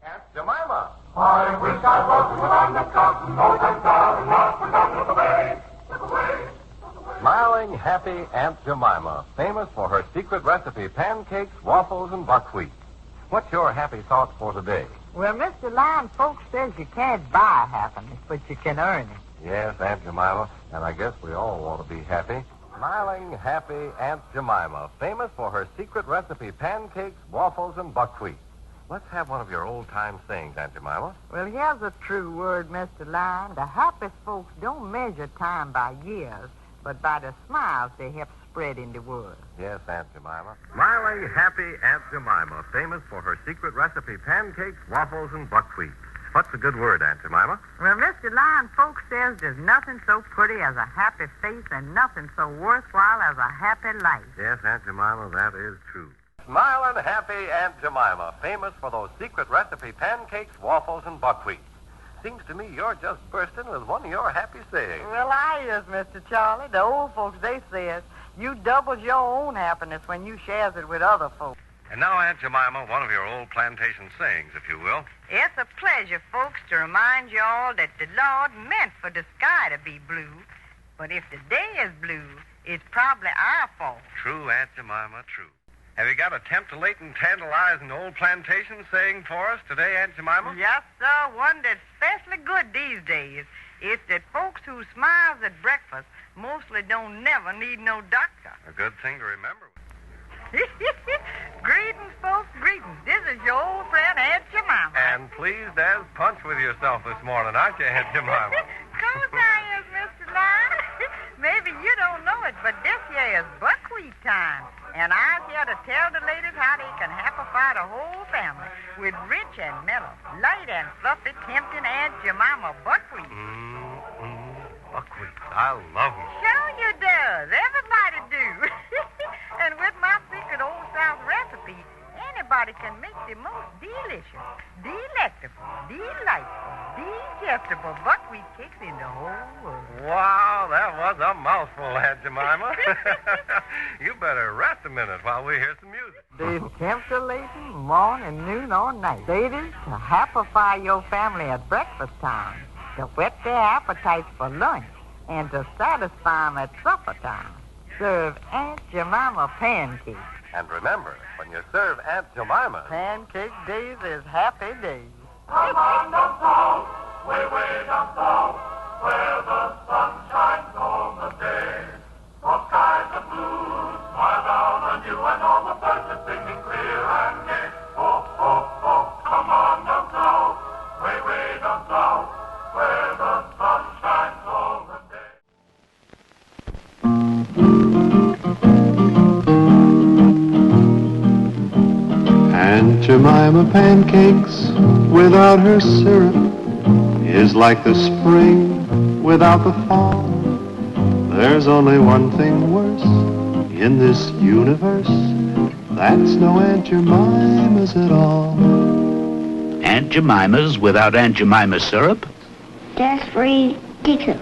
Aunt Jemima. I wish I was on the cotton, no time down, not forgotten of the way. Smiling, happy Aunt Jemima, famous for her secret recipe, pancakes, waffles, and buckwheat. What's your happy thoughts for today? Well, Mr. Lion, folks says you can't buy happiness, but you can earn it. Yes, Aunt Jemima, and I guess we all want to be happy. Smiling, happy Aunt Jemima, famous for her secret recipe, pancakes, waffles, and buckwheat. Let's have one of your old-time sayings, Aunt Jemima. Well, here's a true word, Mr. Lion. The happiest folks don't measure time by years, but by the smiles they help spread in the world. Yes, Aunt Jemima. Smiling, happy Aunt Jemima, famous for her secret recipe, pancakes, waffles, and buckwheat. What's a good word, Aunt Jemima? Well, Mr. Lion, folks says there's nothing so pretty as a happy face and nothing so worthwhile as a happy life. Yes, Aunt Jemima, that is true. Smiling, happy Aunt Jemima, famous for those secret recipe pancakes, waffles, and buckwheat. Seems to me you're just bursting with one of your happy sayings. Well, I is, Mr. Charlie. The old folks, they says, you doubles your own happiness when you shares it with other folks. And now, Aunt Jemima, one of your old plantation sayings, if you will. It's a pleasure, folks, to remind you all that the Lord meant for the sky to be blue. But if the day is blue, it's probably our fault. True, Aunt Jemima, true. Have you got a tempting, tantalizing old plantation saying for us today, Aunt Jemima? Yes, sir. One that's especially good these days. It's that folks who smiles at breakfast mostly don't never need no doctor. A good thing to remember. Greetings, folks, greetings. This is your old friend, Aunt Jemima. And pleased as punch with yourself this morning, aren't you, Aunt Jemima? Course I is, Mr. Lion. Maybe you don't know it, but this year is buckwheat time. And I'm here to tell the ladies how they can happify the whole family with rich and mellow, light and fluffy, tempting Aunt Jemima buckwheat. Buckwheat. I love them. Sure you does. Everybody do. And with my secret Old South recipe, anybody can make the most delicious, delectable, delightful, digestible buckwheat cakes in the whole world. Wow, that was a mouthful, Aunt Jemima. You better rest a minute while we hear some music. These tempting morning, noon, or night. Ladies, to happify your family at breakfast time, to whet their appetites for lunch, and to satisfy them at supper time. Serve Aunt Jemima pancakes. And remember, when you serve Aunt Jemima, Pancake days is happy days. Come on down south, way down south, where the sun shines all the day. The skies are blue, smile down on you, and all the birds are singing clear and gay. Oh, oh, oh, come on down south, way down south, where the sun shines all the day. Aunt Jemima pancakes without her syrup is like the spring without the fall. There's only one thing worse in this universe. That's no Aunt Jemimas at all. Aunt Jemimas without Aunt Jemima syrup? That's ridiculous.